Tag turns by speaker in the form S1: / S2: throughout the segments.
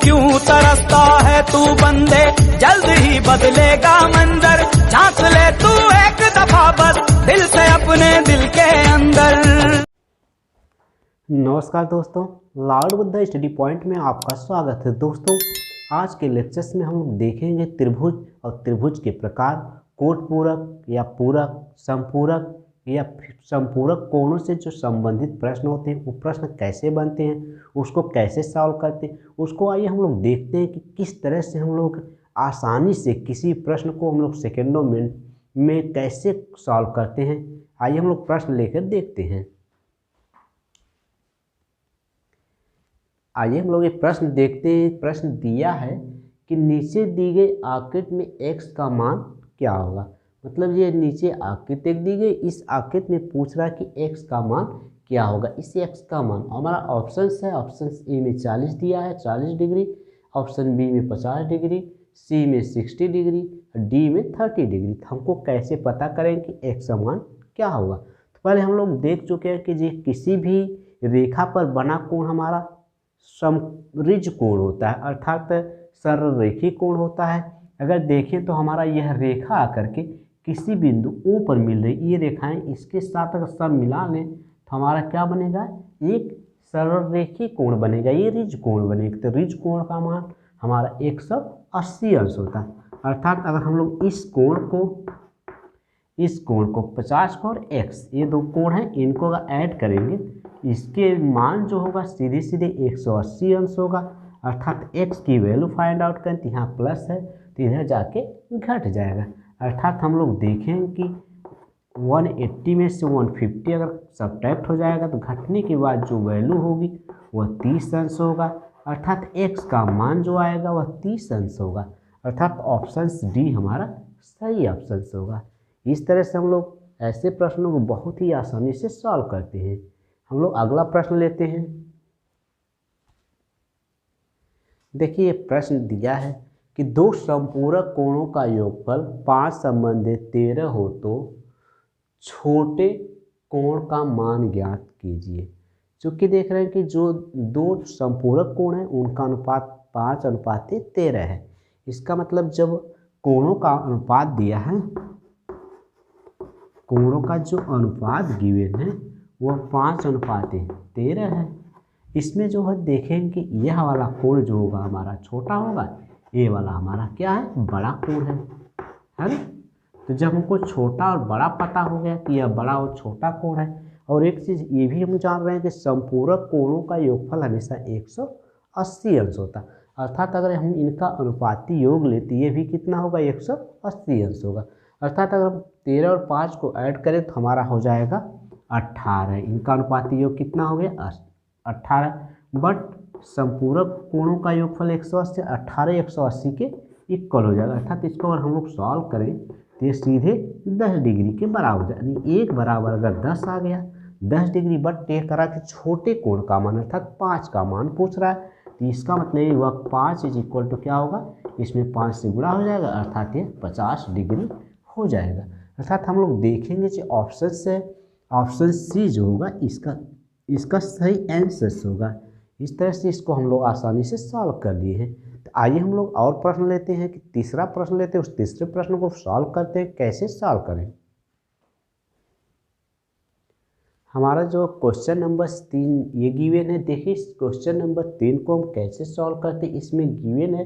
S1: क्यों तरसता है तू बंदे, जल्द ही बदलेगा मंजर। झांक ले तू एक दफा बस दिल से अपने दिल के अंदर।
S2: नमस्कार दोस्तों, लॉर्ड बुद्धा स्टडी पॉइंट में आपका स्वागत है। दोस्तों, आज के लेक्चर्स में हम लोग देखेंगे त्रिभुज और त्रिभुज के प्रकार, कोट पूरक या पूरक, संपूरक या संपूरक कोणों से जो संबंधित प्रश्न होते हैं वो प्रश्न कैसे बनते हैं, उसको कैसे सॉल्व करते हैं, उसको आइए हम लोग देखते हैं कि किस तरह से हम लोग आसानी से किसी प्रश्न को हम लोग सेकेंडों में कैसे सॉल्व करते हैं। आइए हम लोग प्रश्न लेकर देखते हैं। आइए हम लोग ये प्रश्न देखते हैं। प्रश्न दिया है कि नीचे दी गई आकृति में x का मान क्या होगा। मतलब ये नीचे आकृति दी गई, इस आकृति में पूछ रहा है कि x का मान क्या होगा। इस x का मान हमारा ऑप्शन है, ऑप्शन ए में 40 दिया है 40 डिग्री, ऑप्शन बी में 50 डिग्री, सी में 60 डिग्री, डी में 30 डिग्री। तो हमको कैसे पता करें कि x का मान क्या होगा। तो पहले हम लोग देख चुके हैं कि जी किसी भी रेखा पर बना कोण हमारा समऋज कोण होता है, अर्थात सरलरेखी कोण होता है। अगर देखें तो हमारा यह रेखा आकर के किसी बिंदु O पर मिल रही, ये रेखाएं इसके साथ अगर सब मिला लें तो हमारा क्या बनेगा, एक सरलरेखी कोण बनेगा, ये रिज कोण बनेगा। तो रिज कोण का मान हमारा 180 अंश होता है। अर्थात अगर हम लोग इस कोण को 50 और x, ये दो कोण हैं, इनको अगर ऐड करेंगे इसके मान जो होगा सीधे सीधे 180 अंश होगा। अर्थात x की वैल्यू फाइंड आउट करें तो यहाँ प्लस है तो इधर जाके घट जाएगा। अर्थात हम लोग देखें कि 180 में से 150 अगर सब्ट्रैक्ट हो जाएगा तो घटने के बाद जो वैल्यू होगी वह 30 अंश होगा। अर्थात x का मान जो आएगा वह 30 अंश होगा। अर्थात ऑप्शन डी हमारा सही ऑप्शन होगा। इस तरह से हम लोग ऐसे प्रश्नों को बहुत ही आसानी से सॉल्व करते हैं। हम लोग अगला प्रश्न लेते हैं। देखिए प्रश्न दिया है कि दो संपूरक कोणों का योगफल 5 संबंधित 13 हो तो छोटे कोण का मान ज्ञात कीजिए। चूँकि देख रहे हैं कि जो दो संपूरक कोण हैं उनका अनुपात 5:13 है। इसका मतलब जब कोणों का अनुपात दिया है, कोणों का जो अनुपात गिवन है वह 5:13 है। इसमें जो है देखेंगे कि यह वाला कोण जो होगा हमारा छोटा होगा, ये वाला हमारा क्या है, बड़ा कोण है ना। तो जब हमको छोटा और बड़ा पता हो गया कि यह बड़ा और छोटा कोण है, और एक चीज़ ये भी हम जान रहे हैं कि संपूरक कोणों का योगफल हमेशा 180 अंश होता है। अर्थात अगर हम इनका अनुपाती योग लेते ये भी कितना होगा, 180 अंश होगा। अर्थात अगर हम 13 और 5 को ऐड करें तो हमारा हो जाएगा 18। इनका अनुपाती योग कितना हो गया, 18। बट संपूरक कोणों का योगफल 180, 18 180 के इक्वल हो जाएगा। अर्थात इसको अगर हम लोग सॉल्व करें तो ये सीधे 10 डिग्री के बराबर हो जाए। यानी एक बराबर अगर 10 आ गया, 10 डिग्री बट ये करा कि छोटे कोण का मान अर्थात 5 का मान पूछ रहा है, तो इसका मतलब वह 5 इज इक्वल टू क्या होगा, इसमें 5 से गुणा हो जाएगा, अर्थात ये 50 डिग्री हो जाएगा। अर्थात हम लोग देखेंगे जो ऑप्शन से ऑप्शन सी जो होगा इसका सही आंसर होगा। इस तरह से इसको हम लोग आसानी से सॉल्व कर लिए हैं। तो आइए हम लोग और प्रश्न लेते हैं कि तीसरा प्रश्न लेते हैं, उस तीसरे प्रश्न को सॉल्व करते हैं। कैसे सॉल्व करें, हमारा जो क्वेश्चन नंबर 3 ये गिवन है। देखिए इस क्वेश्चन नंबर 3 को हम कैसे सॉल्व करते हैं। इसमें गिवन है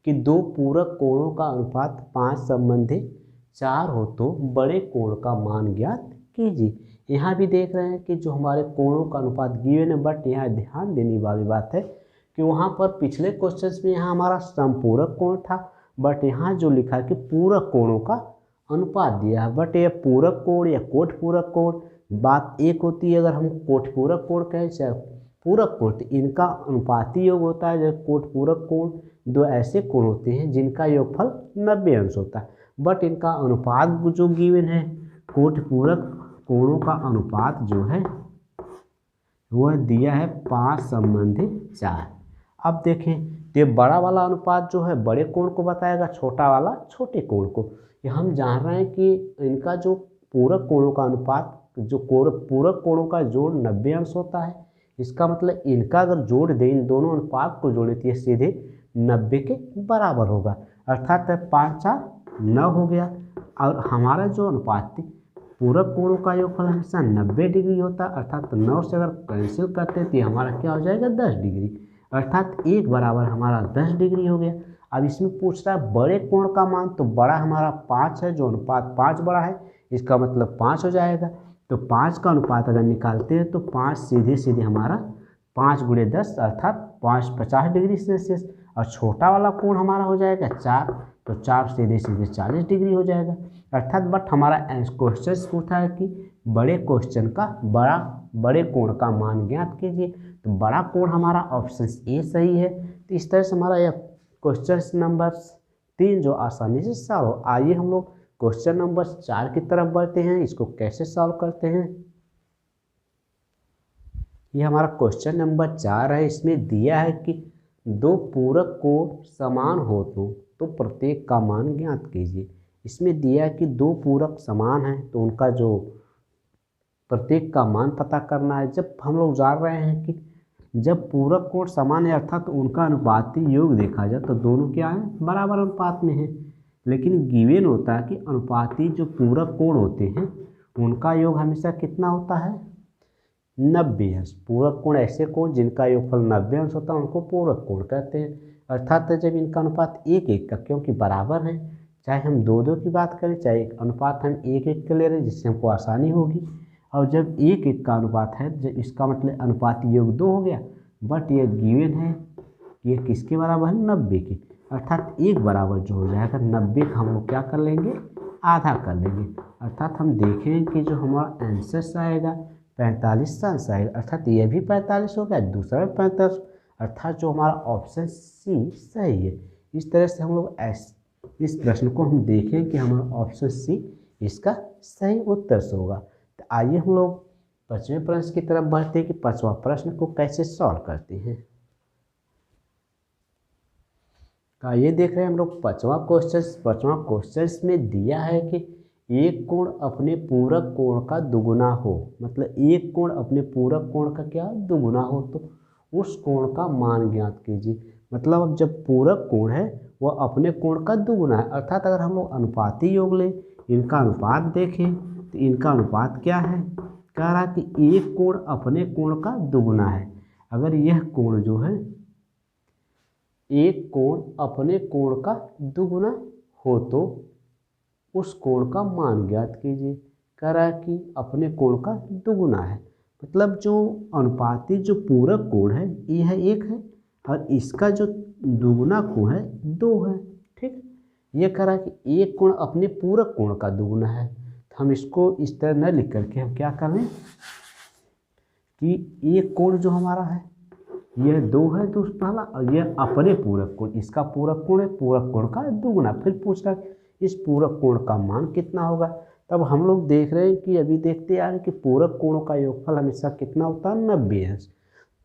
S2: कि दो पूरक कोणों का अनुपात 5 संबंधित 4 हो तो बड़े कोण का मान ज्ञात कीजिए। यहाँ भी देख रहे हैं कि जो हमारे कोणों का अनुपात गिवन है, बट यहाँ ध्यान देने वाली बात है कि वहाँ पर पिछले क्वेश्चंस में यहाँ हमारा संपूरक कोण था, बट यहाँ जो लिखा है कि पूरक कोणों का अनुपात दिया है। बट ये पूरक कोण या कोट पूरक कोण बात एक होती है। अगर हम कोट पूरक कोण कहें चाहे पूरक कोण, तो इनका अनुपाती योग होता है। जब कोट पूरक कोण दो ऐसे कोण होते हैं जिनका योगफल 90 अंश होता है, बट इनका अनुपात जो गिवन है, कोट पूरक कोणों का अनुपात जो है वह दिया है 5 संबंधित 4। अब देखें तो ये बड़ा वाला अनुपात जो है बड़े कोण को बताएगा, छोटा वाला छोटे कोण को। ये हम जान रहे हैं कि इनका जो पूरक कोणों का अनुपात, जो पूरक कोणों का जोड़ 90 अंश होता है। इसका मतलब इनका अगर जोड़ दें, इन दोनों अनुपात को जोड़े तो ये सीधे 90 के बराबर होगा। अर्थात 5 4 9 हो गया। और हमारा जो अनुपात थी पूरक कोणों का योगफल हमेशा 90 डिग्री होता है, अर्थात 9 से अगर कैंसिल करते हैं तो हमारा क्या हो जाएगा 10 डिग्री, अर्थात 1 बराबर हमारा 10 डिग्री हो गया। अब इसमें पूछ रहा है बड़े कोण का मान, तो बड़ा हमारा 5 है, जो अनुपात 5 बड़ा है इसका मतलब 5 हो जाएगा। तो 5 का अनुपात अगर निकालते हैं तो 5 सीधे सीधे हमारा 5 गुणे 10 अर्थात 5 50 डिग्री सेल्सियस। और छोटा वाला कोण हमारा हो जाएगा 4, तो 4 सीधे सीधे 40 डिग्री हो जाएगा। अर्थात बट हमारा क्वेश्चन पूछा है कि बड़े क्वेश्चन का बड़े कोण का मान ज्ञात कीजिए, तो बड़ा कोण हमारा ऑप्शन ए सही है। तो इस तरह से हमारा यह क्वेश्चन नंबर 3 जो आसानी से सॉल्व हो। आइए हम लोग क्वेश्चन नंबर 4 की तरफ बढ़ते हैं। इसको कैसे सॉल्व करते हैं, ये हमारा क्वेश्चन नंबर 4 है। इसमें दिया है कि दो पूरक कोण समान हो तो प्रत्येक का मान ज्ञात कीजिए। इसमें दिया है कि दो पूरक समान हैं तो उनका जो प्रत्येक का मान पता करना है। जब हम लोग जान रहे हैं कि जब पूरक कोण समान है अर्थात उनका अनुपाती योग देखा जाए तो दोनों क्या है बराबर अनुपात में है। लेकिन गिवन होता है कि अनुपाती जो पूरक कोण होते हैं उनका योग हमेशा कितना होता है 90 अंश। पूरक कोण ऐसे कोण जिनका योगफल 90 अंश होता है उनको पूरक कोण कहते हैं। अर्थात जब इनका अनुपात 1:1 का, क्योंकि बराबर है, चाहे हम 2:2 की बात करें चाहे अनुपात हम 1:1 का ले रहे हैं जिससे हमको आसानी होगी। और जब 1:1 का अनुपात है जब इसका मतलब अनुपाती योग 2 हो गया, बट ये गिवन है ये किसके बराबर है 90 के, अर्थात 1 बराबर जो हो जाएगा 90 का हम लोग क्या कर लेंगे आधा कर लेंगे। अर्थात हम देखेंगे कि जो हमारा आंसर आएगा 45 अंश आएगा, अर्थात ये भी 45 हो गया, दूसरा भी 45, अर्थात जो हमारा ऑप्शन सी सही है। इस तरह से हम लोग इस प्रश्न को हम देखें कि हमारा ऑप्शन सी इसका सही उत्तर से होगा। तो आइए हम लोग 5वें प्रश्न की तरफ बढ़ते हैं कि 5वां प्रश्न को कैसे सॉल्व करते हैं। ये देख रहे हैं हम लोग 5वां क्वेश्चन में दिया है कि एक कोण अपने पूरक कोण का दुगुना हो, मतलब एक कोण अपने पूरक कोण का क्या दुगुना हो तो उस कोण का मान ज्ञात कीजिए। मतलब अब जब पूरक कोण है वह अपने कोण का दुगुना है, अर्थात अगर हम लोग अनुपाती योग लें इनका अनुपात देखें तो इनका अनुपात क्या है, कह रहा कि एक कोण अपने कोण का दुगुना है। अगर यह कोण जो है एक कोण अपने कोण का दुगुना हो तो उस कोण का मान ज्ञात कीजिए। कह रहा है कि अपने कोण का दुगुना है, मतलब जो अनुपाती जो पूरक कोण है यह 1 है और इसका जो दुगुना कोण है 2 है। ठीक, ये कह रहा है कि एक कोण अपने पूरक कोण का दुगुना है। तो हम इसको इस तरह न लिख करके हम क्या कर लें कि एक कोण जो हमारा है यह 2 है तो पहला, और यह अपने पूरक कोण, इसका पूरक कोण है पूरक कोण का दुगुना। फिर पूछ रहा है इस पूरक कोण का मान कितना होगा। तब हम लोग देख रहे हैं कि अभी देखते आ रहे हैं कि पूरक कोणों का योगफल हमेशा कितना होता है 90 अंश।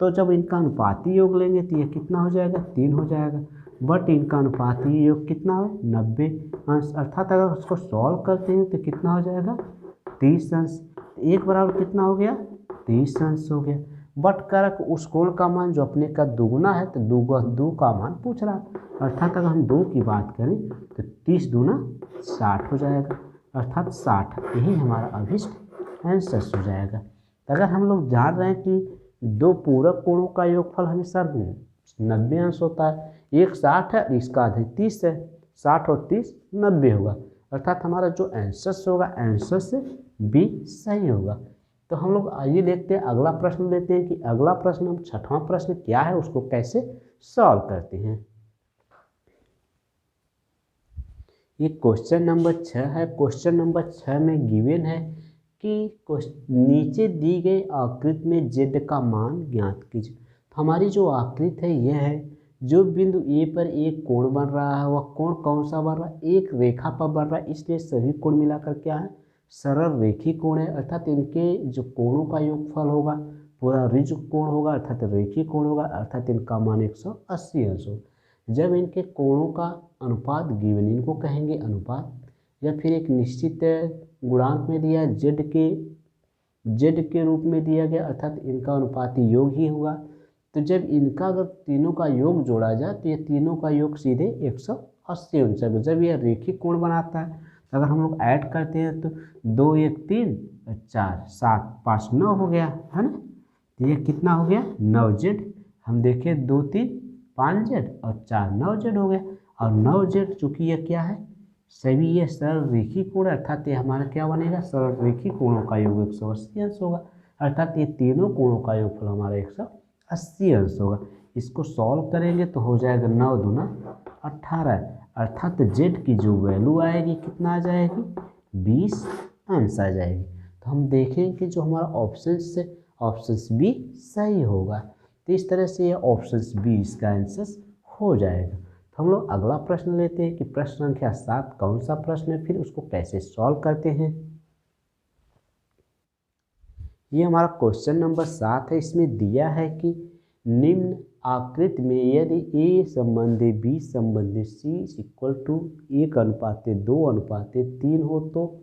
S2: तो जब इनका अनुपाती योग लेंगे तो यह कितना हो जाएगा 3 हो जाएगा, बट इनका अनुपाती योग कितना है 90 अंश, अर्थात अगर उसको सॉल्व करते हैं तो कितना हो जाएगा 30 अंश। एक बराबर कितना हो गया 30 अंश हो गया। बट करक उस कोण का मान जो अपने का दुगुना है तो 2 का मान पूछ रहा है, अर्थात अगर हम 2 की बात करें तो 30 दूना 60 हो जाएगा, अर्थात 60 यही हमारा अभिष्ट आंसर हो जाएगा। तो अगर हम लोग जान रहे हैं कि दो पूरक कोणों का योगफल हमेशा 90 अंश होता है, एक 60 है और इसका आधा 30 है, 60 और 30 90 होगा, अर्थात हमारा जो आंसर होगा आंसर से बी सही होगा। तो हम लोग आइए देखते हैं अगला प्रश्न लेते हैं कि अगला प्रश्न हम 6वां प्रश्न क्या है उसको कैसे सॉल्व करते हैं। ये क्वेश्चन नंबर 6 है। क्वेश्चन नंबर 6 में गिवन है कि नीचे दी गई आकृति में z का मान ज्ञात कीजिए। तो हमारी जो आकृति है यह है, जो बिंदु A पर एक कोण बन रहा है वह कोण कौन सा बन रहा है, एक रेखा पर बन रहा है, इसलिए सभी कोण मिलाकर क्या है सरल रेखी कोण है, अर्थात इनके जो कोणों का योगफल होगा पूरा ऋज कोण होगा अर्थात रेखी कोण होगा, अर्थात इनका मान 180 अंश होगा। जब इनके कोणों का अनुपात गिवन, इनको कहेंगे अनुपात, या फिर एक निश्चित गुणांक में दिया जेड के रूप में दिया गया, अर्थात इनका अनुपाती योग ही होगा। तो जब इनका अगर तीनों का योग जोड़ा जाए तो ये तीनों का योग सीधे 180 अंश है। जब ये रेखी कोण बनाता है तो अगर हम लोग ऐड करते हैं तो 2 1 3 4 7 5 9 हो गया, है ना। तो ये कितना हो गया 9z। हम देखें 2 3 5z और 4 9z हो गया। और 9z चूँकि ये क्या है, सभी ये सरल रेखी कोण, अर्थात ये हमारा क्या बनेगा, सरल रेखी कोणों का योग 180 अंश होगा। अर्थात ये तीनों कोणों का योगफल हमारा 180 अंश होगा। इसको सॉल्व करेंगे तो हो जाएगा 9 दूना 18, अर्थात z की जो वैल्यू आएगी कितना आ जाएगी 20 अंश आ जाएगी। तो हम देखें कि जो हमारा ऑप्शन बी सही होगा। तो इस तरह से ये ऑप्शन बी इसका आंसर हो जाएगा। तो हम लोग अगला प्रश्न लेते हैं कि प्रश्न संख्या 7 कौन सा प्रश्न है, फिर उसको कैसे सॉल्व करते हैं। ये हमारा क्वेश्चन नंबर 7 है। इसमें दिया है कि निम्न आकृति में यदि ए संबंधी बी संबंधी सी इक्वल टू 1:2:3 हो तो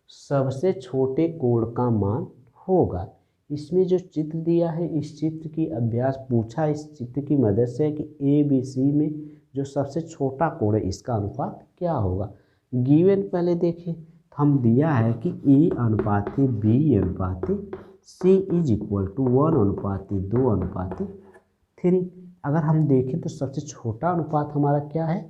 S2: सबसे छोटे कोण का मान होगा। इसमें जो चित्र दिया है, इस चित्र की अभ्यास पूछा इस चित्र की मदद से कि ए बी सी में जो सबसे छोटा कोण है इसका अनुपात क्या होगा। गिवन पहले देखें तो हम दिया है कि ए अनुपाती बी अनुपाती सी इज इक्वल टू 1:2:3। अगर हम देखें तो सबसे छोटा अनुपात हमारा क्या है,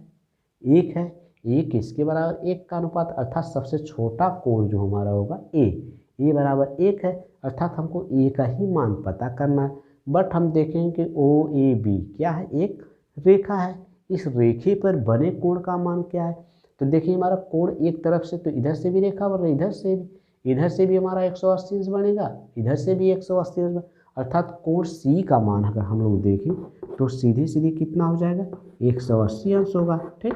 S2: 1 है। 1 इसके बराबर 1 का अनुपात, अर्थात सबसे छोटा कोण जो हमारा होगा ए बराबर 1 है, अर्थात हमको ए का ही मान पता करना है। बट हम देखेंगे कि ओ ए बी क्या है, एक रेखा है। इस रेखे पर बने कोण का मान क्या है। तो देखिए हमारा कोण एक तरफ से तो इधर से भी रेखा बन रही, इधर से भी हमारा 180 अंश बनेगा, इधर से भी 180 अंश, अर्थात कोण सी का मान अगर हम लोग देखें तो सीधे कितना हो जाएगा 180 अंश होगा। ठीक,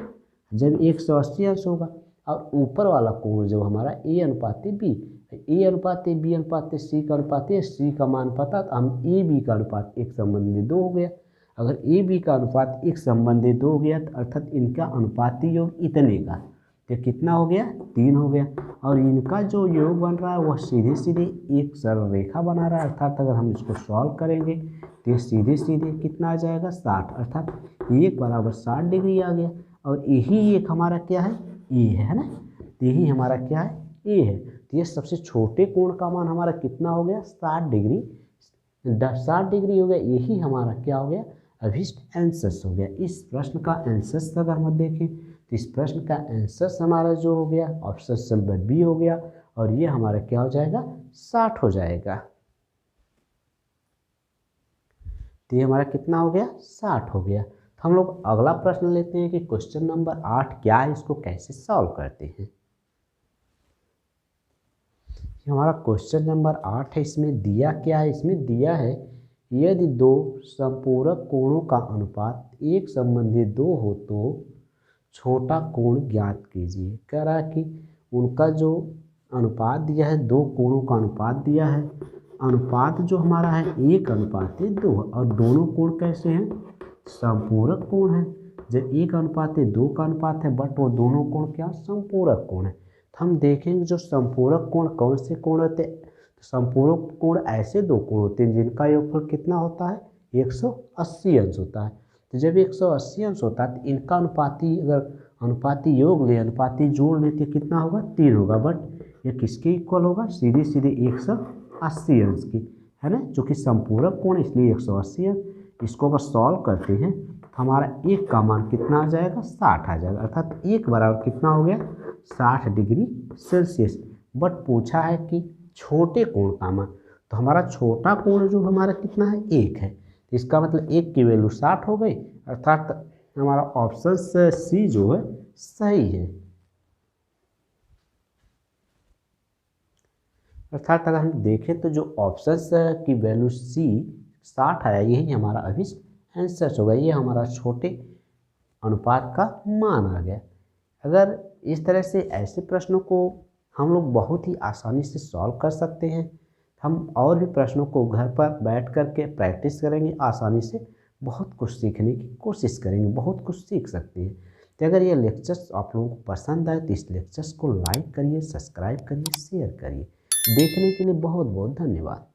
S2: जब 180 अंश होगा और ऊपर वाला कोण जो हमारा ए अनुपात बी अनुपात सी का अनुपात है, सी का मान पता तो हम ए बी का अनुपात 1:2 हो गया। अगर ए बी का अनुपात 1:2 हो गया तो अर्थात इनका अनुपाती योग इतने का तो कितना हो गया 3 हो गया। और इनका जो योग बन रहा है वह सीधे एक सरल रेखा बना रहा है, अर्थात अगर हम इसको सॉल्व करेंगे तो ये सीधे कितना आ जाएगा 60, अर्थात 1 बराबर 60 डिग्री आ गया। और यही एक हमारा क्या है ए है ना, यही हमारा क्या है ए है। तो ये सबसे छोटे कोण का मान हमारा कितना हो गया 60 डिग्री हो गया। यही हमारा क्या हो गया अभिष्ट आंसर हो गया। इस प्रश्न का आंसर अगर हम देखें तो इस प्रश्न का आंसर हमारा जो हो गया ऑप्शन नंबर बी हो गया, और ये हमारा क्या हो जाएगा 60 हो जाएगा। तो ये हमारा कितना हो गया 60 हो गया। तो हम लोग अगला प्रश्न लेते हैं कि क्वेश्चन नंबर 8 क्या है, इसको कैसे सॉल्व करते हैं। हमारा क्वेश्चन नंबर 8 है। इसमें दिया क्या है, इसमें दिया है यदि 2 संपूरक कोणों का अनुपात 1:2 हो तो छोटा कोण ज्ञात कीजिए। कह रहा है कि उनका जो अनुपात दिया है, 2 कोणों का अनुपात दिया है, अनुपात जो हमारा है 1:2 और दोनों कोण कैसे हैं संपूरक कोण है। जब 1:2 का अनुपात है बट वो दोनों कोण क्या संपूरक कोण है। तो हम देखेंगे जो संपूरक कोण कौन से कोण होते हैं, संपूरक कोण ऐसे 2 कोण होते हैं जिनका योगफल कितना होता है 180 अंश होता है। तो जब 180 अंश होता है तो इनका अनुपाती अगर अनुपाती योग ले अनुपाती जोड़ लेते कितना होगा 3 होगा, बट ये किसके इक्वल होगा सीधे 180 अंश की, है ना, जो कि संपूरक कोण इसलिए 180 अंश। इसको अगर सॉल्व करते हैं तो हमारा 1 का मान कितना आ जाएगा 60 आ जाएगा, अर्थात 1 बराबर कितना हो गया 60 डिग्री सेल्सियस। बट पूछा है कि छोटे कोण का मान, तो हमारा छोटा कोण जो हमारा कितना है 1 है, तो इसका मतलब 1 की वैल्यू 60 हो गई, अर्थात हमारा ऑप्शन सी जो है सही है। अर्थात अगर हम देखें तो जो ऑप्शन की वैल्यू सी 60 आया यही हमारा अभी आंसर होगा, ये हमारा छोटे अनुपात का मान आ गया। अगर इस तरह से ऐसे प्रश्नों को हम लोग बहुत ही आसानी से सॉल्व कर सकते हैं। हम और भी प्रश्नों को घर पर बैठ कर के प्रैक्टिस करेंगे, आसानी से बहुत कुछ सीखने की कोशिश करेंगे, बहुत कुछ सीख सकते हैं। तो अगर ये लेक्चर्स आप लोगों को पसंद आए तो इस लेक्चर्स को लाइक करिए, सब्सक्राइब करिए, शेयर करिए। देखने के लिए बहुत बहुत धन्यवाद।